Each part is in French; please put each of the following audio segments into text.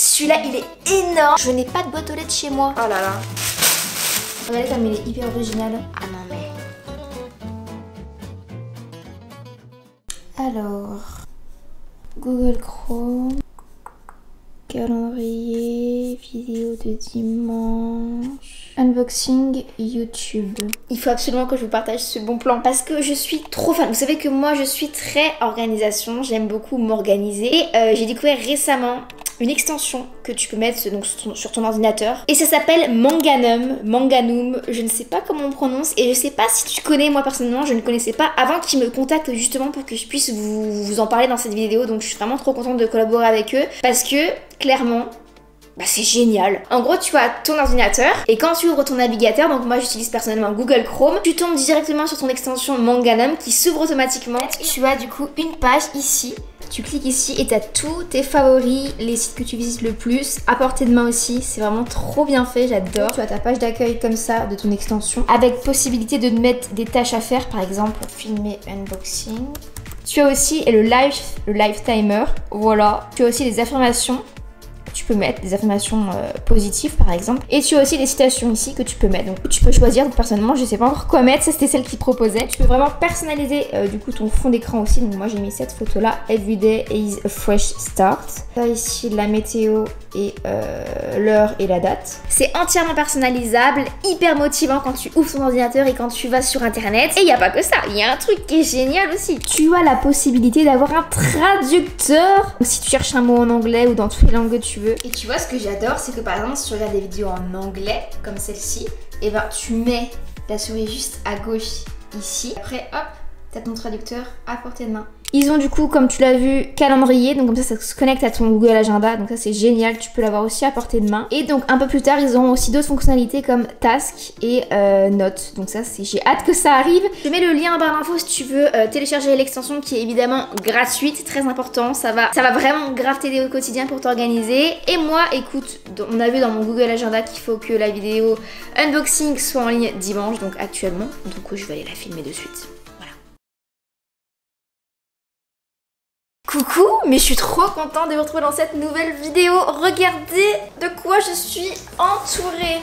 Celui-là, il est énorme. Je n'ai pas de boîte aux lettres chez moi. Oh là là. Regardez comme il est hyper original. Ah non mais... Alors... Google Chrome... Calendrier... Vidéo de dimanche... Unboxing YouTube. Il faut absolument que je vous partage ce bon plan parce que je suis trop fan. Vous savez que moi je suis très organisation, j'aime beaucoup m'organiser. Et j'ai découvert récemment une extension que tu peux mettre donc, sur ton ordinateur. Et ça s'appelle Manganum, je ne sais pas comment on prononce. Et je sais pas si tu connais, moi personnellement je ne connaissais pas avant qu'ils me contactent justement pour que je puisse vous en parler dans cette vidéo. Donc je suis vraiment trop contente de collaborer avec eux parce que clairement... bah c'est génial. En gros, tu as ton ordinateur et quand tu ouvres ton navigateur, donc moi j'utilise personnellement Google Chrome, tu tombes directement sur ton extension Manganum qui s'ouvre automatiquement. Tu as du coup une page ici. Tu cliques ici et tu as tous tes favoris, les sites que tu visites le plus, à portée de main aussi. C'est vraiment trop bien fait, j'adore. Tu as ta page d'accueil comme ça de ton extension avec possibilité de mettre des tâches à faire, par exemple filmer unboxing. Tu as aussi le live timer, voilà. Tu as aussi les affirmations. Tu peux mettre des affirmations positives par exemple. Et tu as aussi des citations ici que tu peux mettre. Donc tu peux choisir. Donc personnellement je sais pas encore quoi mettre. Ça c'était celle qui proposait. Tu peux vraiment personnaliser du coup ton fond d'écran aussi. Donc moi j'ai mis cette photo là. Everyday is a fresh start. Là ici la météo et l'heure et la date. C'est entièrement personnalisable. Hyper motivant quand tu ouvres ton ordinateur et quand tu vas sur internet. Et il n'y a pas que ça. Il y a un truc qui est génial aussi. Tu as la possibilité d'avoir un traducteur. Donc, si tu cherches un mot en anglais ou dans toutes les langues que tu veux. Et tu vois ce que j'adore, c'est que par exemple si tu regardes des vidéos en anglais comme celle-ci, et ben tu mets la souris juste à gauche ici. Après hop, t'as ton traducteur à portée de main. Ils ont du coup, comme tu l'as vu, calendrier, donc comme ça se connecte à ton Google Agenda, donc ça c'est génial, tu peux l'avoir aussi à portée de main. Et donc un peu plus tard, ils auront aussi d'autres fonctionnalités comme Task et Notes, donc ça j'ai hâte que ça arrive. Je mets le lien en barre d'infos si tu veux télécharger l'extension qui est évidemment gratuite, très important, ça va vraiment grave t'aider au quotidien pour t'organiser. Et moi, écoute, on a vu dans mon Google Agenda qu'il faut que la vidéo unboxing soit en ligne dimanche, donc actuellement, donc je vais aller la filmer de suite. Coucou, mais je suis trop contente de vous retrouver dans cette nouvelle vidéo. Regardez de quoi je suis entourée.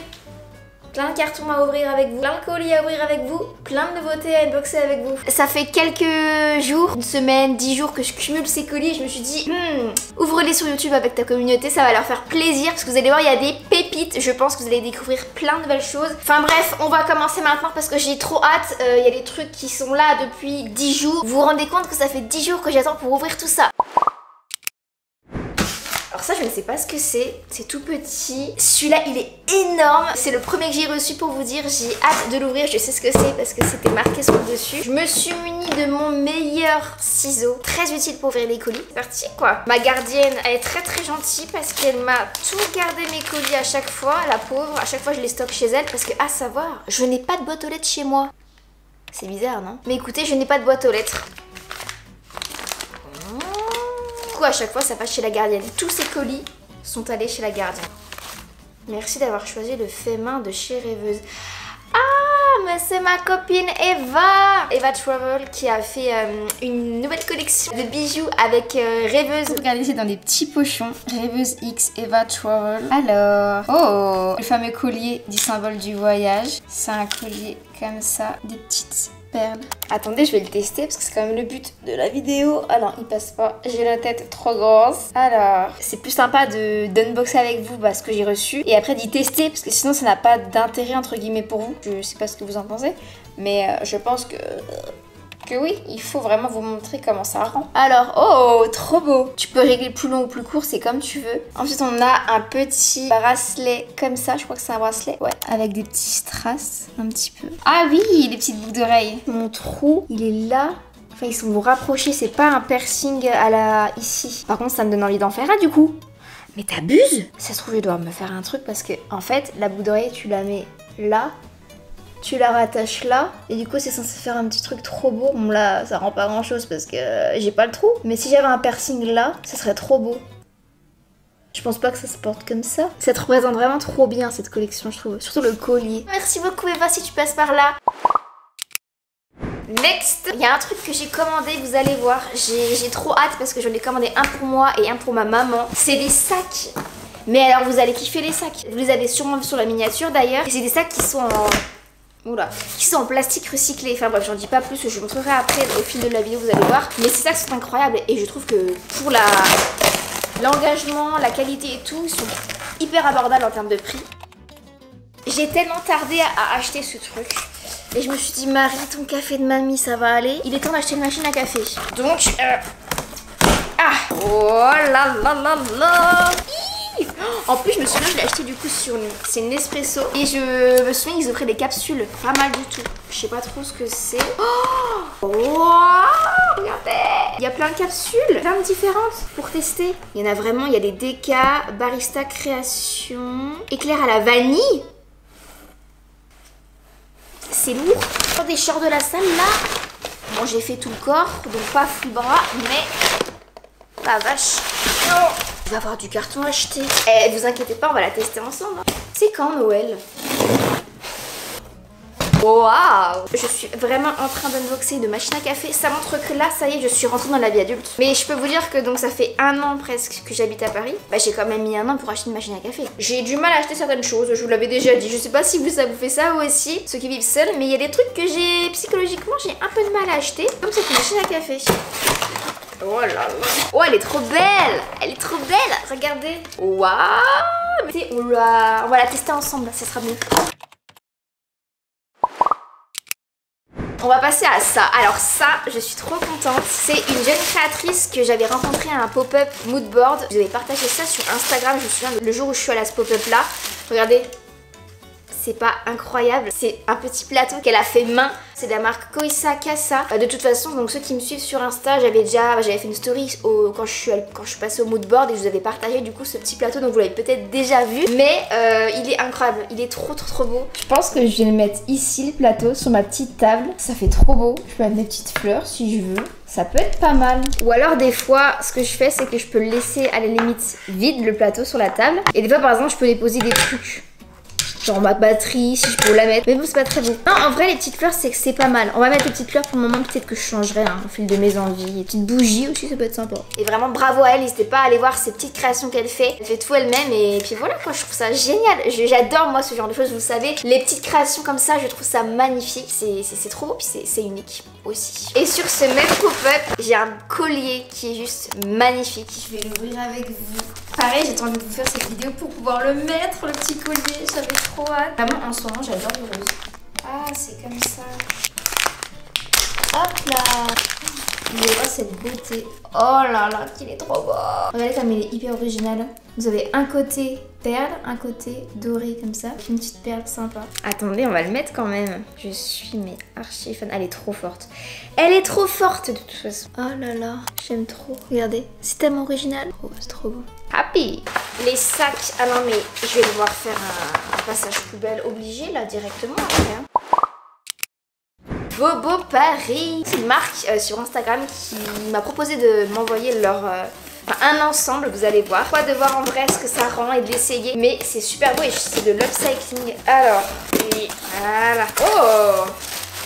Plein de cartons à ouvrir avec vous, plein de colis à ouvrir avec vous, plein de nouveautés à unboxer avec vous. Ça fait quelques jours, une semaine, 10 jours que je cumule ces colis. Je me suis dit, ouvre-les sur YouTube avec ta communauté, ça va leur faire plaisir. Parce que vous allez voir, il y a des pépites. Je pense que vous allez découvrir plein de nouvelles choses. Enfin bref, on va commencer maintenant parce que j'ai trop hâte. Il y a des trucs qui sont là depuis 10 jours. Vous vous rendez compte que ça fait 10 jours que j'attends pour ouvrir tout ça. Alors ça je ne sais pas ce que c'est tout petit. Celui-là il est énorme. C'est le premier que j'ai reçu pour vous dire. J'ai hâte de l'ouvrir, je sais ce que c'est parce que c'était marqué sur le dessus. Je me suis munie de mon meilleur ciseau, très utile pour ouvrir les colis. C'est parti quoi. Ma gardienne elle est très gentille parce qu'elle m'a tout gardé mes colis à chaque fois. La pauvre, à chaque fois je les stocke chez elle parce que à savoir, je n'ai pas de boîte aux lettres chez moi. C'est bizarre non? Mais écoutez, je n'ai pas de boîte aux lettres. À chaque fois ça passe chez la gardienne. Tous ces colis sont allés chez la gardienne. Merci d'avoir choisi le fait main de chez Rêveuse. Ah mais c'est ma copine Eva Travel qui a fait une nouvelle collection de bijoux avec Rêveuse. Regardez, c'est dans des petits pochons. Rêveuse X Eva Travel. Alors, oh, le fameux collier du symbole du voyage. C'est un collier comme ça, des petites perles. Attendez, je vais le tester parce que c'est quand même le but de la vidéo. Ah non, il passe pas. J'ai la tête trop grosse. Alors, c'est plus sympa d'unboxer avec vous ce que j'ai reçu et après d'y tester parce que sinon ça n'a pas d'intérêt entre guillemets pour vous. Je sais pas ce que vous en pensez, mais je pense que oui, il faut vraiment vous montrer comment ça rend. Alors, oh, trop beau. Tu peux régler plus long ou plus court, c'est comme tu veux. Ensuite, on a un petit bracelet comme ça. Je crois que c'est un bracelet. Ouais, avec des petits strass, un petit peu. Ah oui, les petites boucles d'oreilles. Mon trou, il est là. Enfin, ils sont rapprochés. C'est pas un piercing à la... ici. Par contre, ça me donne envie d'en faire un du coup. Mais t'abuses? Ça se trouve, je dois me faire un truc parce que, en fait, la boucle d'oreille, tu la mets là. Tu la rattaches là et du coup c'est censé faire un petit truc trop beau. Bon là ça rend pas grand chose parce que j'ai pas le trou. Mais si j'avais un piercing là, ça serait trop beau. Je pense pas que ça se porte comme ça. Ça te représente vraiment trop bien cette collection je trouve. Surtout le collier. Merci beaucoup Eva si tu passes par là. Next, il y a un truc que j'ai commandé, vous allez voir. J'ai trop hâte parce que je l'ai commandé un pour moi et un pour ma maman. C'est des sacs Mais alors vous allez kiffer les sacs. Vous les avez sûrement vus sur la miniature d'ailleurs. Et c'est des sacs qui sont en... Oula, qui sont en plastique recyclé. Enfin bref, j'en dis pas plus, je vous montrerai après au fil de la vidéo, vous allez voir. Mais ces sacs sont incroyables et je trouve que pour l'engagement, la qualité et tout, ils sont hyper abordables en termes de prix. J'ai tellement tardé à acheter ce truc. Et je me suis dit, Marie, ton café de mamie, ça va aller. Il est temps d'acheter une machine à café. Donc, ah, oh là là là là. En plus, je me souviens, je l'ai acheté du coup sur c'est une Nespresso. Et je me souviens qu'ils offraient des capsules. Pas mal du tout. Je sais pas trop ce que c'est. Oh, wow, regardez. Il y a plein de capsules, plein de différentes pour tester. Il y en a vraiment, il y a des déca, barista création, éclair à la vanille. C'est lourd. Des shorts de la salle là. Bon, j'ai fait tout le corps, donc pas full bras, mais la vache. Oh. Il va y avoir du carton acheté. Eh, vous inquiétez pas, on va la tester ensemble. C'est quand Noël? Waouh! Je suis vraiment en train d'unboxer de machine à café. Ça montre que là, ça y est, je suis rentrée dans la vie adulte. Mais je peux vous dire que donc ça fait 1 an presque que j'habite à Paris. Bah j'ai quand même mis 1 an pour acheter une machine à café. J'ai du mal à acheter certaines choses, je vous l'avais déjà dit. Je sais pas si ça vous fait ça vous aussi, ceux qui vivent seuls. Mais il y a des trucs que psychologiquement, j'ai un peu de mal à acheter. Comme cette machine à café. Oh là là. Oh, elle est trop belle. Elle est trop belle. Regardez. Waouh. On va la tester ensemble, ça sera mieux. On va passer à ça. Alors ça, je suis trop contente. C'est une jeune créatrice que j'avais rencontrée à un pop-up moodboard. Vous avez partagé ça sur Instagram. Je me souviens le jour où je suis allée à ce pop-up là. Regardez. C'est pas incroyable. C'est un petit plateau qu'elle a fait main. C'est de la marque Koisa Casa. De toute façon, donc ceux qui me suivent sur Insta, j'avais fait une story quand je suis passée au moodboard et je vous avais partagé du coup ce petit plateau, donc vous l'avez peut-être déjà vu. Mais il est incroyable, il est trop beau. Je pense que je vais le mettre ici, le plateau, sur ma petite table. Ça fait trop beau. Je peux mettre mes petites fleurs si je veux. Ça peut être pas mal. Ou alors des fois, ce que je fais, c'est que je peux le laisser à la limite vide, le plateau sur la table. Et des fois, par exemple, je peux déposer des trucs. Genre ma batterie, si je peux la mettre. Mais bon, c'est pas très beau. Non, en vrai, les petites fleurs, c'est pas mal. On va mettre les petites fleurs pour le moment. Peut-être que je changerai au fil de mes envies. Les petites bougies aussi, ça peut être sympa. Et vraiment, bravo à elle. N'hésitez pas à aller voir ces petites créations qu'elle fait. Elle fait tout elle-même. Et puis voilà, quoi, je trouve ça génial. J'adore, moi, ce genre de choses. Vous savez, les petites créations comme ça, je trouve ça magnifique. C'est trop beau. Puis c'est unique aussi. Et sur ce même pop-up, j'ai un collier qui est juste magnifique. Je vais l'ouvrir avec vous. Pareil, j'ai envie de vous faire cette vidéo pour pouvoir le mettre, le petit collier. J'avais trop hâte. Vraiment, en ce moment, j'adore les roses. Ah, c'est comme ça. Hop là. Vous allez voir cette beauté. Oh là là, qu'il est trop beau. Regardez comme il est hyper original. Vous avez un côté perle, un côté doré comme ça. Une petite perle sympa. Attendez, on va le mettre quand même. Je suis mais archi fan. Elle est trop forte. Elle est trop forte de toute façon. Oh là là, j'aime trop. Regardez, c'est tellement original. Oh, c'est trop beau. Happy. Les sacs. Ah non mais je vais devoir faire un passage poubelle obligé là directement après. Hein. Bobo Paris. C'est une marque sur Instagram qui m'a proposé de m'envoyer leur... un ensemble, vous allez voir. Pas de voir en vrai ce que ça rend et de l'essayer. Mais c'est super beau et c'est de l'upcycling. Alors, et voilà. Oh!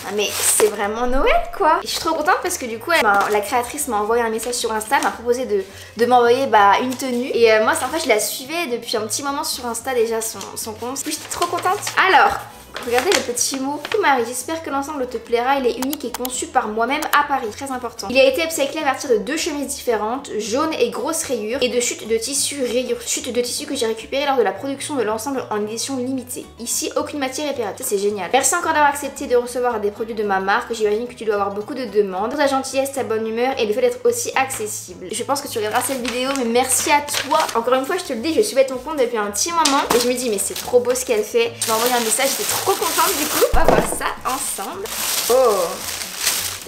Ah mais c'est vraiment Noël quoi. Et je suis trop contente parce que du coup la créatrice m'a envoyé un message sur Insta, m'a proposé de m'envoyer une tenue. Et moi en fait je la suivais depuis un petit moment sur Insta déjà son compte. Du coup j'étais trop contente. Alors, regardez le petit mot. Coucou Marie, j'espère que l'ensemble te plaira. Il est unique et conçu par moi-même à Paris. Très important. Il a été upcyclé à partir de 2 chemises différentes, jaunes et grosses rayures, et de chutes de tissu rayures. Chutes de tissu que j'ai récupérées lors de la production de l'ensemble en édition limitée. Ici, aucune matière est perdue. C'est génial. Merci encore d'avoir accepté de recevoir des produits de ma marque. J'imagine que tu dois avoir beaucoup de demandes. Ta gentillesse, ta bonne humeur et le fait d'être aussi accessible. Je pense que tu regarderas cette vidéo, mais merci à toi. Encore une fois, je te le dis, je suivais ton compte depuis un petit moment. Et je me dis, mais c'est trop beau ce qu'elle fait. Je m'ai envoyé un message, j'étais trop contente du coup. On va voir ça ensemble. Oh,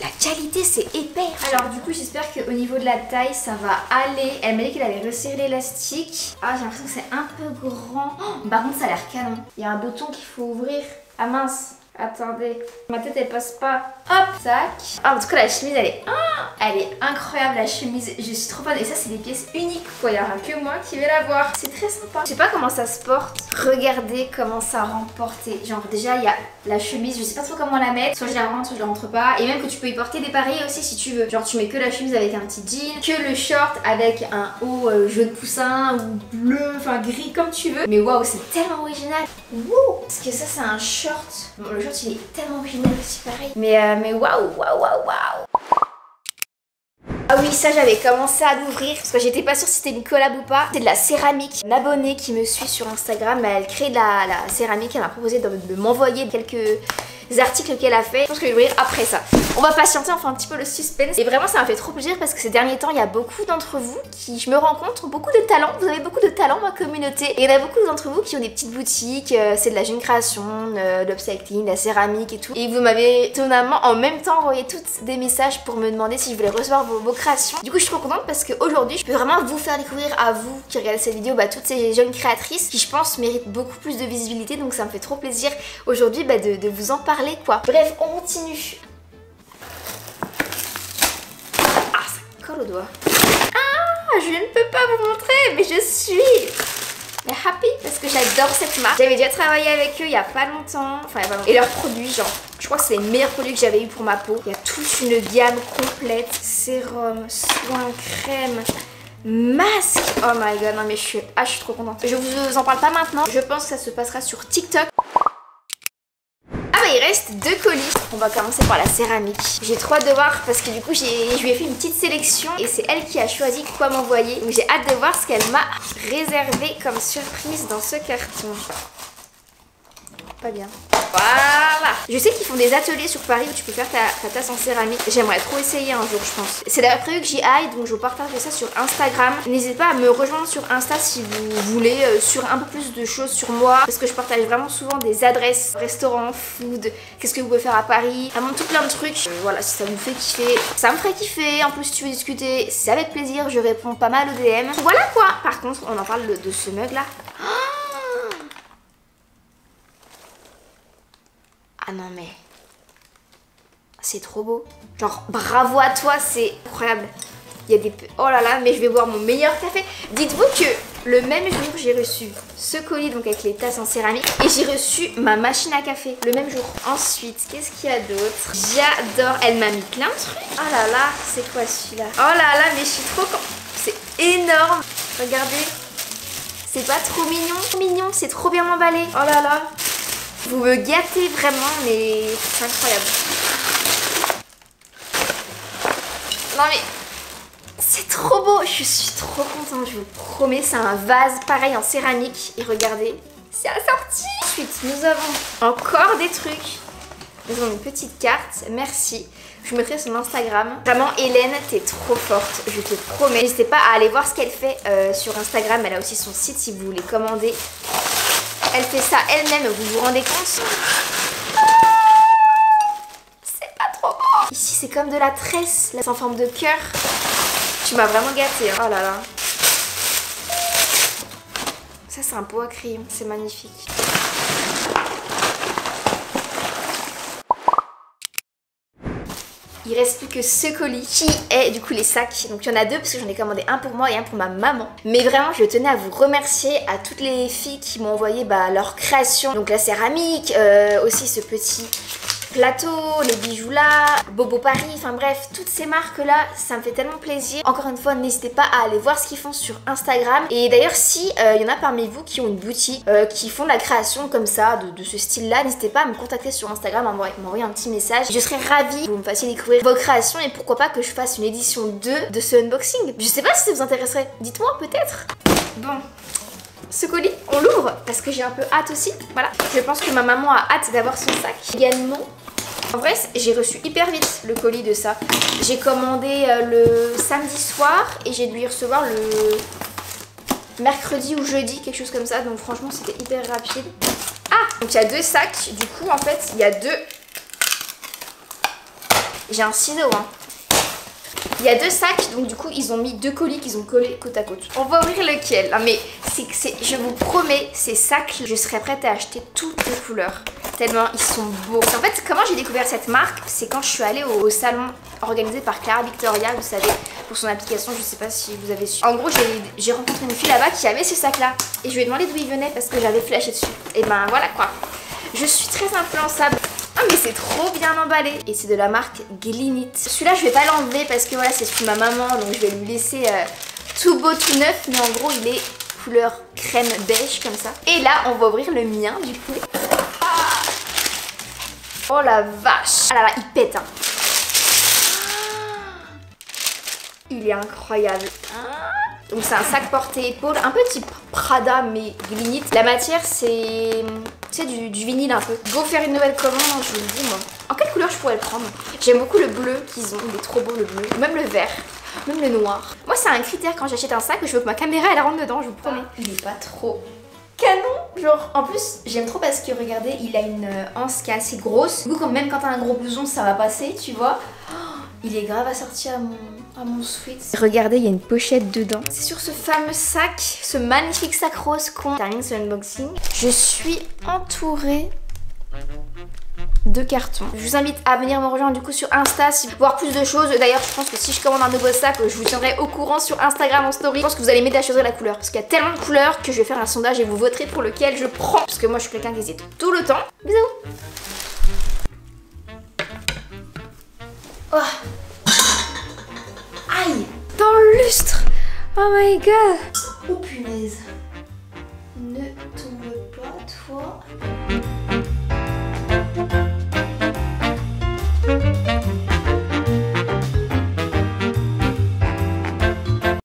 la qualité c'est épais. Alors du coup j'espère qu'au niveau de la taille ça va aller. Elle m'a dit qu'elle avait resserré l'élastique. Ah j'ai l'impression que c'est un peu grand. Oh, par contre ça a l'air canon. Il y a un bouton qu'il faut ouvrir. Ah mince. Attendez, ma tête elle passe pas. Hop, tac. Ah, en tout cas la chemise elle est incroyable la chemise. Je suis trop fan et ça c'est des pièces uniques quoi. Il n'y aura que moi qui vais l'avoir. C'est très sympa. Je sais pas comment ça se porte. Regardez comment ça rend porté. Genre déjà il y a la chemise, je sais pas trop comment la mettre. Soit je la rentre, soit je la rentre pas. Et même que tu peux y porter des pareils aussi si tu veux. Genre tu mets que la chemise avec un petit jean, que le short avec un haut jaune poussin ou bleu, enfin gris comme tu veux. Mais waouh, c'est tellement original. Wouh. Parce que ça c'est un short. Bon, le short il est tellement original aussi pareil. Mais waouh, waouh, waouh, waouh. Ah oui, ça j'avais commencé à l'ouvrir parce que j'étais pas sûre si c'était une collab ou pas. C'est de la céramique. Une abonnée qui me suit sur Instagram, elle crée de la céramique. Elle m'a proposé de m'envoyer quelques articles qu'elle a fait. Je pense que je vais l'ouvrir après ça. On va patienter, enfin un petit peu le suspense. Et vraiment ça m'a fait trop plaisir parce que ces derniers temps il y a beaucoup d'entre vous qui, je me rends compte, ont beaucoup de talent. Vous avez beaucoup de talent ma communauté. Et il y en a beaucoup d'entre vous qui ont des petites boutiques. C'est de la jeune création, de l'upcycling, de la céramique et tout. Et vous m'avez étonnamment en même temps envoyé tous des messages pour me demander si je voulais recevoir vos créations. Du coup je suis trop contente parce qu'aujourd'hui je peux vraiment vous faire découvrir à vous qui regardez cette vidéo toutes ces jeunes créatrices qui je pense méritent beaucoup plus de visibilité. Donc ça me fait trop plaisir aujourd'hui de vous en parler quoi. Bref, on continue. Ah, ça colle au doigt. Ah, je ne peux pas vous montrer, mais je suis happy parce que j'adore cette marque. J'avais déjà travaillé avec eux il y a pas longtemps. Enfin, il y a pas longtemps. Et leurs produits, genre, je crois que c'est les meilleurs produits que j'avais eu pour ma peau. Il y a toute une gamme complète. Sérum, soins, crème, masque. Oh my god, non mais je suis trop contente. Je vous en parle pas maintenant. Je pense que ça se passera sur TikTok. Il reste 2 colis. On va commencer par la céramique. J'ai trop hâte de voir parce que du coup je lui ai fait une petite sélection et c'est elle qui a choisi quoi m'envoyer. Donc j'ai hâte de voir ce qu'elle m'a réservé comme surprise dans ce carton. Pas bien. Voilà. Je sais qu'ils font des ateliers sur Paris où tu peux faire ta tasse en céramique. J'aimerais trop essayer un jour je pense. C'est d'ailleurs prévu que j'y aille donc je vous partagerai ça sur Instagram. N'hésitez pas à me rejoindre sur Insta si vous voulez sur un peu plus de choses sur moi. Parce que je partage vraiment souvent des adresses, restaurants, food, qu'est-ce que vous pouvez faire à Paris. Vraiment tout plein de trucs. Voilà, si ça vous fait kiffer, ça me ferait kiffer. En plus si tu veux discuter, c'est avec plaisir. Je réponds pas mal aux DM. Voilà quoi. Par contre on en parle de ce mug là. Ah non mais c'est trop beau. Genre bravo à toi, c'est incroyable. Il y a des... Oh là là, mais je vais boire mon meilleur café. Dites-vous que le même jour j'ai reçu ce colis donc avec les tasses en céramique et j'ai reçu ma machine à café le même jour. Ensuite, qu'est-ce qu'il y a d'autre? J'adore, elle m'a mis plein de trucs. Oh là là, c'est quoi celui-là? Oh là là, mais je suis trop contente. C'est énorme. Regardez. C'est pas trop mignon? Mignon, c'est trop bien emballé. Oh là là. Vous me gâtez vraiment, mais c'est incroyable. Non mais c'est trop beau, je suis trop contente, je vous promets. C'est un vase pareil en céramique. Et regardez, c'est assorti. Ensuite, nous avons encore des trucs. Nous avons une petite carte, merci. Je vous mettrai son Instagram. Vraiment, Hélène, t'es trop forte, je te promets. N'hésitez pas à aller voir ce qu'elle fait sur Instagram. Elle a aussi son site si vous voulez commander. Elle fait ça elle-même, vous vous rendez compte? C'est pas trop beau. Ici, c'est comme de la tresse, là, c'est en forme de cœur. Tu m'as vraiment gâtée, hein. Oh là là. Ça, c'est un pot à crayon, c'est magnifique. Il reste plus que ce colis qui est du coup les sacs. Donc il y en a 2 parce que j'en ai commandé un pour moi et un pour ma maman. Mais vraiment je tenais à vous remercier à toutes les filles qui m'ont envoyé leur création. Donc la céramique, aussi ce petit plateau, les bijoux là, Bobo Paris, enfin bref, toutes ces marques là, ça me fait tellement plaisir. Encore une fois, n'hésitez pas à aller voir ce qu'ils font sur Instagram. Et d'ailleurs, si il y en a parmi vous qui ont une boutique, qui font de la création comme ça, de ce style là, n'hésitez pas à me contacter sur Instagram, à m'envoyer un petit message. Je serais ravie que vous me fassiez découvrir vos créations et pourquoi pas que je fasse une édition 2 de ce unboxing. Je sais pas si ça vous intéresserait, dites-moi peut-être. Bon. Ce colis, on l'ouvre parce que j'ai un peu hâte aussi. Voilà, je pense que ma maman a hâte d'avoir son sac. Également, en vrai, j'ai reçu hyper vite le colis de ça. J'ai commandé le samedi soir et j'ai dû y recevoir le mercredi ou jeudi, quelque chose comme ça. Donc franchement, c'était hyper rapide. Ah, donc il y a 2 sacs. Du coup, en fait, il y a 2... J'ai un ciseau, hein. Il y a 2 sacs, donc du coup ils ont mis 2 colis qu'ils ont collés côte à côte. On va ouvrir lequel? Non mais je vous promets, ces sacs, je serais prête à acheter toutes les couleurs. tellement ils sont beaux. En fait, comment j'ai découvert cette marque, c'est quand je suis allée au salon organisé par Clara Victoria, vous savez, pour son application, je sais pas si vous avez su. En gros, j'ai rencontré une fille là-bas qui avait ce sac-là et je lui ai demandé d'où il venait parce que j'avais flashé dessus. Et ben voilà quoi. Je suis très influençable. Ah mais c'est trop bien emballé. Et c'est de la marque Glinit. Celui-là je vais pas l'enlever parce que voilà c'est celui de ma maman, donc je vais lui laisser tout beau tout neuf. Mais en gros il est couleur crème beige comme ça. Et là on va ouvrir le mien du coup. Ah, oh la vache. Ah là là il pète hein. Il est incroyable. Donc c'est un sac porté-épaule, un peu type Prada mais Glinit. La matière c'est du vinyle un peu. Go faire une nouvelle commande, je vous le dis moi. En quelle couleur je pourrais le prendre? J'aime beaucoup le bleu qu'ils ont, il est trop beau le bleu. Même le vert, même le noir. Moi c'est un critère quand j'achète un sac, je veux que ma caméra elle rentre dedans, je vous promets. Il est pas trop canon. Genre en plus j'aime trop parce que regardez il a une anse qui est assez grosse. Du coup même quand t'as un gros blouson ça va passer tu vois. Il est grave assorti à mon sweat. Regardez, il y a une pochette dedans. C'est sur ce fameux sac, ce magnifique sac rose qu'on termine ce unboxing. Je suis entourée de cartons. Je vous invite à venir me rejoindre du coup sur Insta si vous voir plus de choses. D'ailleurs, je pense que si je commande un nouveau sac, je vous tiendrai au courant sur Instagram en story. Je pense que vous allez m'aider à choisir la couleur parce qu'il y a tellement de couleurs que je vais faire un sondage et vous voterez pour lequel je prends. Parce que moi, je suis quelqu'un qui hésite tout le temps. Bisous. Oh. Aïe! Dans le lustre! Oh my god! Oh punaise! Ne tombe pas, toi!